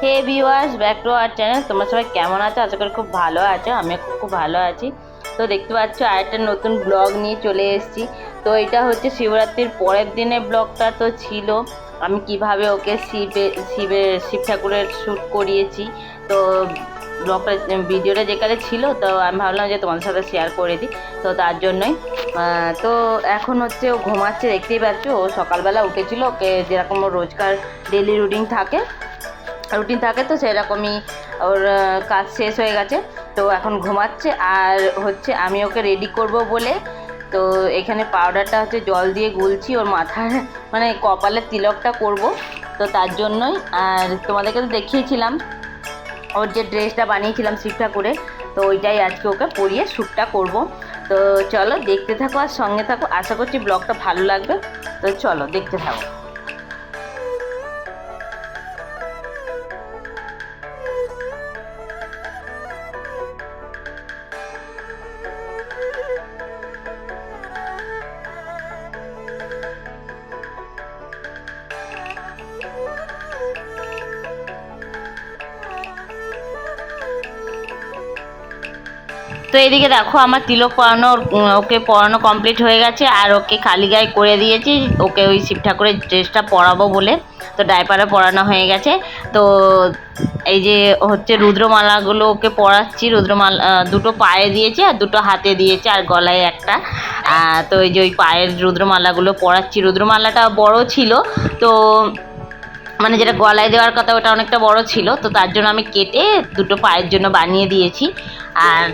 Hey viewers, back to our channel. তোমরা সবাই কেমন আছো? আশা করি খুব ভালো আছো। আমি খুব ভালো আছি। তো দেখতে পাচ্ছ আরেকটা নতুন ব্লগ নিয়ে চলে এসেছি। তো এটা হচ্ছে শিবরাত্রির পরের দিনের ব্লগটা তো ছিল। আমি কিভাবে ওকে শিব ঠাকুরের শ্যুট করিয়েছি। তো ব্লগটা ভিডিওটা যেখানে ছিল, তো আমি ভাবলাম যে তোমাদের সাথে শেয়ার করে দিই। তো তার জন্যই তো এখন হচ্ছে ও ঘুমাচ্ছে, দেখতেই পাচ্ছ। ও সকালবেলা উঠেছিল, ওকে যেরকম ওর রোজকার ডেলি রুটিন থাকে তো সেরকমই ওর কাজ শেষ হয়ে গেছে। তো এখন ঘুমাচ্ছে। আর হচ্ছে আমি ওকে রেডি করব বলে তো এখানে পাউডারটা হচ্ছে জল দিয়ে গুলছি ওর মাথায়, মানে কপালের তিলকটা করব। তো তার জন্যই। আর তোমাদেরকে তো দেখিয়েছিলাম ওর যে ড্রেসটা বানিয়েছিলাম শিব ঠাকুরের, তো ওইটাই আজকে ওকে পরিয়ে শ্যুটটা করব। তো চলো দেখতে থাকো আর সঙ্গে থাকো। আশা করছি ব্লগটা ভালো লাগবে। তো চলো দেখতে থাকো। তো এদিকে দেখো আমার তিলক পরানো, ওকে পরানো কমপ্লিট হয়ে গেছে। আর ওকে খালি গায়ে করে দিয়েছি, ওকে ওই শিব ঠাকুরের ড্রেসটা পরাবো বলে। তো ডাইপারে পরানো হয়ে গেছে। তো এই যে হচ্ছে রুদ্রমালাগুলো ওকে পরাচ্ছি। রুদ্রমালা দুটো পায়ে দিয়েছে আর দুটো হাতে দিয়েছে আর গলায় একটা। তো এই যে ওই পায়ের রুদ্রমালাগুলো পরাচ্ছি। রুদ্রমালাটা বড় ছিল, তো মানে যেটা গলায় দেওয়ার কথা ওটা অনেকটা বড় ছিল, তো তার জন্য আমি কেটে দুটো পায়ের জন্য বানিয়ে দিয়েছি। আর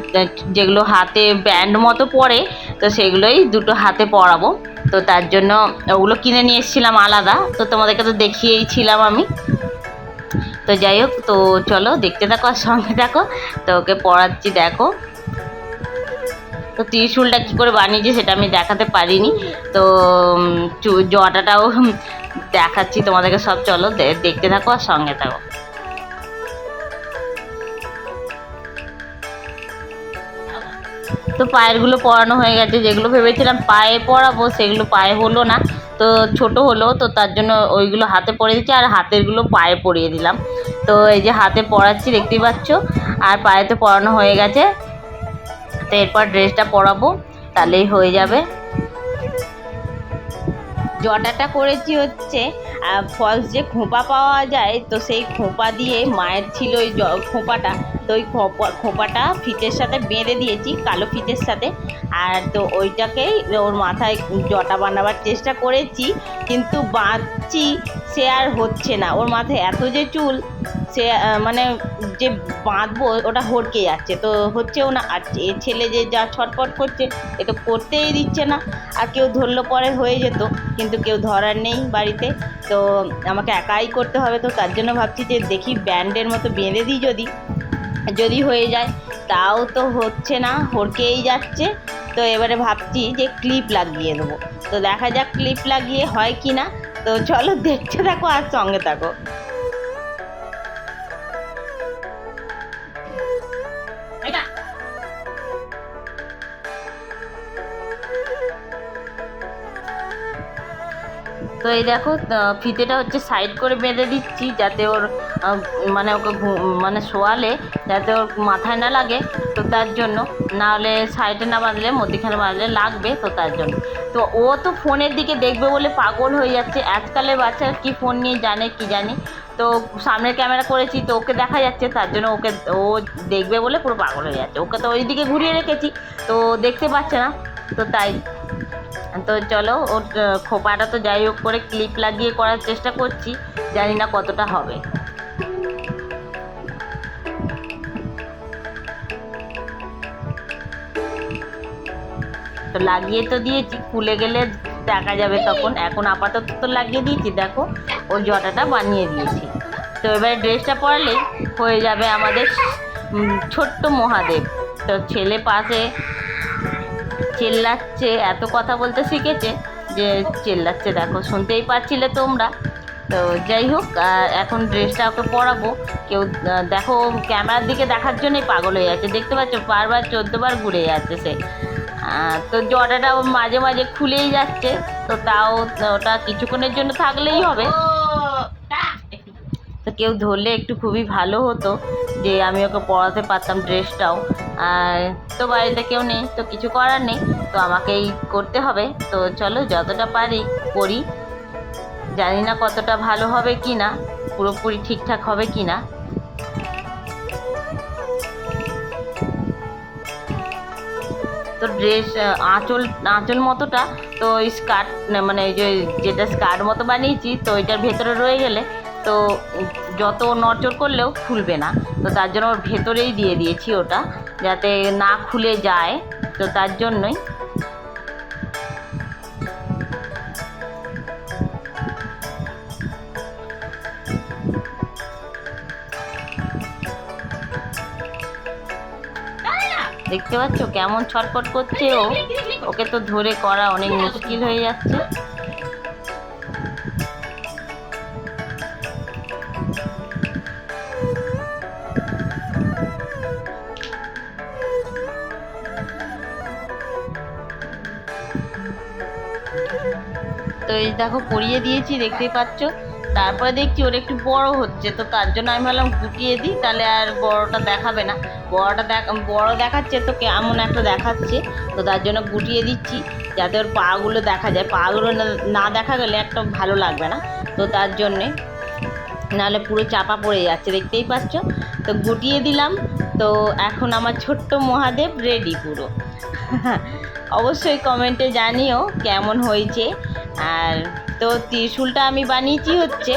যেগুলো হাতে ব্যান্ড মতো পরে, তো সেগুলোই দুটো হাতে পরাবো। তো তার জন্য ওগুলো কিনে নিয়ে এসেছিলাম আলাদা। তো তোমাদেরকে তো দেখিয়েইছিলাম আমি। তো যাই হোক, তো চলো দেখতে থাকো আর সঙ্গে থাকো। তো ওকে পড়াচ্ছি, দেখো। তো ত্রিশূলটা কী করে বানিয়েছি সেটা আমি দেখাতে পারিনি। তো জটাটাও দেখাচ্ছি তোমাদেরকে সব। চলো দেখতে থাকো আর সঙ্গে থাকো। তো পায়েরগুলো পরানো হয়ে গেছে। যেগুলো ভেবেছিলাম পায়ে পরাবো সেগুলো পায়ে হলো না, তো ছোট হলো, তো তার জন্য ওইগুলো হাতে পরিয়ে দিচ্ছি আর হাতেরগুলো পায়ে পরিয়ে দিলাম। তো এই যে হাতে পরাচ্ছি, দেখতেই পাচ্ছ। আর পায়েতে পরানো হয়ে গেছে। তো এরপর ড্রেসটা পরাবো, তাহলেই হয়ে যাবে। জটাটা করেছি হচ্ছে ফলস যে খোঁপা পাওয়া যায়, তো সেই খোঁপা দিয়ে মায়ের ছিল ওই খোঁপাটা, তো ওই খোঁপাটা ফিতের সাথে বেঁধে দিয়েছি, কালো ফিতের সাথে। আর তো ওইটাকেই ওর মাথায় জটা বানাবার চেষ্টা করেছি, কিন্তু বাঁধছি সে আর হচ্ছে না। ওর মাথায় এত যে চুল, সে মানে যে বাঁধবো ওটা হড়কে যাচ্ছে, তো হচ্ছেও না। আর ছেলে যে যা ছটফট করছে, এ তো করতেই দিচ্ছে না। আর কেউ ধরলো পরে হয়ে যেত, কিন্তু কেউ ধরার নেই বাড়িতে। তো আমাকে একাই করতে হবে। তো তার জন্য ভাবছি যে দেখি ব্যান্ডের মতো বেঁধে দিই, যদি হয়ে যায়। তাও তো হচ্ছে না, হড়কেই যাচ্ছে। তো এবারে ভাবছি যে ক্লিপ লাগিয়ে দেবো। তো দেখা যাক ক্লিপ লাগিয়ে হয় কি না। তো চলো দেখতে থাকো আর সঙ্গে থাকো। তো এই দেখো, ফিতেটা হচ্ছে সাইড করে বেঁধে দিচ্ছি, যাতে ওর মানে ওকে মানে শোয়ালে যাতে ওর মাথায় না লাগে। তো তার জন্য, নাহলে সাইডে না বাঁধলে মধ্যিখানে বাঁধলে লাগবে, তো তার জন্য। তো ও তো ফোনের দিকে দেখবে বলে পাগল হয়ে যাচ্ছে। আজকালের বাচ্চারা কি ফোন নিয়ে জানে কি জানি। তো সামনের ক্যামেরা করেছি, তো ওকে দেখা যাচ্ছে, তার জন্য ও দেখবে বলে পুরো পাগল হয়ে যাচ্ছে। ওকে তো ওই দিকে ঘুরিয়ে রেখেছি, তো দেখতে পাচ্ছে না। তো তাই। তো চলো, ওর খোপাটা তো যাই হোক করে ক্লিপ লাগিয়ে করার চেষ্টা করছি, জানি না কতটা হবে। তো লাগিয়ে তো দিয়েছি, খুলে গেলে দেখা যাবে তখন। এখন আপাতত তো লাগিয়ে দিয়েছি, দেখো ওর জটাটা বানিয়ে দিয়েছি। তো এবারে ড্রেসটা পরালেই হয়ে যাবে আমাদের ছোট্ট মহাদেব। তো ছেলে পাশে চেল্লাচ্ছে, এত কথা বলতে শিখেছে যে চেল্লাচ্ছে, দেখো শুনতেই পাচ্ছিলে তোমরা। তো যাই হোক, এখন ড্রেসটা ওকে পরাবো। কেউ দেখো ক্যামেরার দিকে দেখার জন্যই পাগল হয়ে যাচ্ছে, দেখতে পাচ্ছ বারবার 14 বার ঘুরে যাচ্ছে সে। তো জটাটা মাঝে মাঝে খুলেই যাচ্ছে। তো তাও ওটা কিছুক্ষণের জন্য থাকলেই হবে। তো কেউ ধরলে একটু খুবই ভালো হতো, যে আমি ওকে পরাতে পারতাম ড্রেসটাও। আর তো বাড়িতে কেউ নেই, তো কিছু করার নেই, তো আমাকেই করতে হবে। তো চলো যতটা পারি করি, জানি না কতটা ভালো হবে কি না, পুরোপুরি ঠিকঠাক হবে কি না। তো ড্রেস আঁচল মতোটা তো ওই স্কার্ট, মানে ওই যেটা স্কার্ট মতো বানিয়েছি, তো ওইটার ভেতরে রয়ে গেলে তো যত নড়চড় করলেও খুলবে না। তো তার জন্য ওর ভেতরেই দিয়ে দিয়েছি ওটা, যাতে না খুলে যায়, তো তার জন্যই। দেখতে পাচ্ছ কেমন ছটফট করছে ও, ওকে তো ধরে করা অনেক মুশকিল হয়ে যাচ্ছে। তো এই দেখো পরিয়ে দিয়েছি, দেখতেই পাচ্ছ। তারপরে দেখছি ওর একটু বড় হচ্ছে, তো তার জন্য আমি ভাবলাম গুটিয়ে দিই, তাহলে আর বড়টা দেখাবে না। বড় দেখাচ্ছে তো কেমন একটা দেখাচ্ছে, তো তার জন্য গুটিয়ে দিচ্ছি, যাতে ওর পাগুলো দেখা যায়। পাগুলো না দেখা গেলে একটা ভালো লাগবে না, তো তার জন্যে, নাহলে পুরো চাপা পড়ে যাচ্ছে, দেখতেই পাচ্ছ। তো গুটিয়ে দিলাম। তো এখন আমার ছোট্ট মহাদেব রেডি পুরো। অবশ্যই কমেন্টে জানিও কেমন হয়েছে। আর তো ত্রিশূলটা আমি বানিয়েছি হচ্ছে,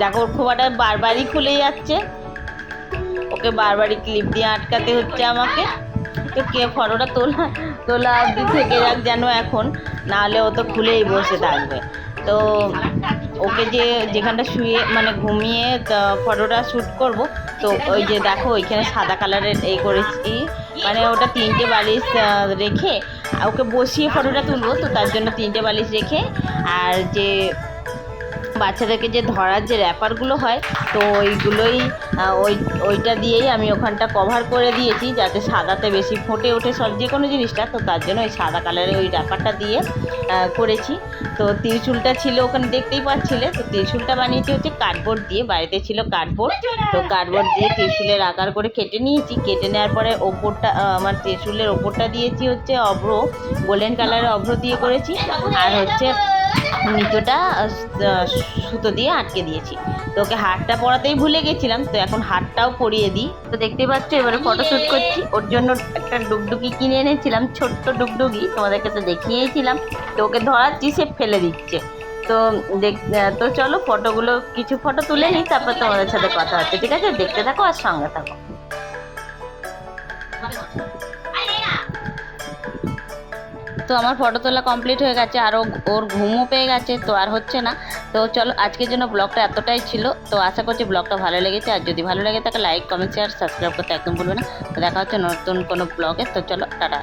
দেখো ওর খোপাটা বারবারই খুলে যাচ্ছে, ওকে বারবারই ক্লিপ দিয়ে আটকাতে হচ্ছে আমাকে। তো কে ফটোটা তোলা অবধি থেকে যাক যেন এখন, নাহলে ও তো খুলেই বসে থাকবে। তো ওকে যেখানটা শুয়ে মানে ঘুমিয়ে ফটোটা শ্যুট করব, তো ওই যে দেখো ওইখানে সাদা কালারের এই করেছি, মানে ওটা 3টে বালিশ রেখে ওকে বসিয়ে ফটোটা তুলবো, তো তার জন্য 3টে বালিশ রেখে, আর যে বাচ্চাদেরকে যে ধরার যে র্যাপারগুলো হয়, তো ওইটা দিয়েই আমি ওখানটা কভার করে দিয়েছি, যাতে সাদাতে বেশি ফুটে ওঠে সব যে কোনো জিনিসটা, তো তার জন্য ওই সাদা কালারের ওই র্যাপারটা দিয়ে করেছি। তো ত্রিশূলটা ছিল ওখানে দেখতেই পাচ্ছিলে, তো ত্রিশূলটা বানিয়েছি হচ্ছে কার্ডবোর্ড দিয়ে, বাড়িতে ছিল কার্ডবোর্ড, তো কার্ডবোর্ড দিয়ে ত্রিশূলের আকার করে কেটে নিয়েছি। কেটে নেওয়ার পরে ওপরটা আমার ত্রিশূলের ওপরটা দিয়েছি হচ্ছে অভ্র, গোল্ডেন কালারের অভ্র দিয়ে করেছি, আর হচ্ছে নিচটা সুতো দিয়ে আটকে দিয়েছি। তো ওকে হারটা পরাতেই ভুলে গেছিলাম, তো এখন হারটাও পরিয়ে দিই। তো দেখতেই পাচ্ছ এবারে ফটোশ্যুট করছি। ওর জন্য একটা ডুগডুগি কিনে এনেছিলাম, ছোট্ট ডুগডুগি, তোমাদেরকে তো দেখিয়েছিলাম। তো ওকে ধরাচ্ছি, সে ফেলে দিচ্ছে। তো তো চলো কিছু ফটো তুলে নিই, তারপর তোমাদের সাথে কথা হচ্ছে, ঠিক আছে? দেখতে থাকো আর সঙ্গে থাকো। তো আমার ফটো তোলা কমপ্লিট হয়ে গেছে, আর ওর ঘুমও পেয়ে গেছে, তো আর হচ্ছে না। তো চলো আজকের জন্য ব্লগটা এতটাই ছিল। তো আশা করছি ব্লগটা ভালো লেগেছে, আর যদি ভালো লেগে থাকে লাইক কমেন্ট শেয়ার সাবস্ক্রাইব করতে একদম ভুলবে না। তো দেখা হচ্ছে নতুন কোনো ব্লগে। তো চলো টাটা।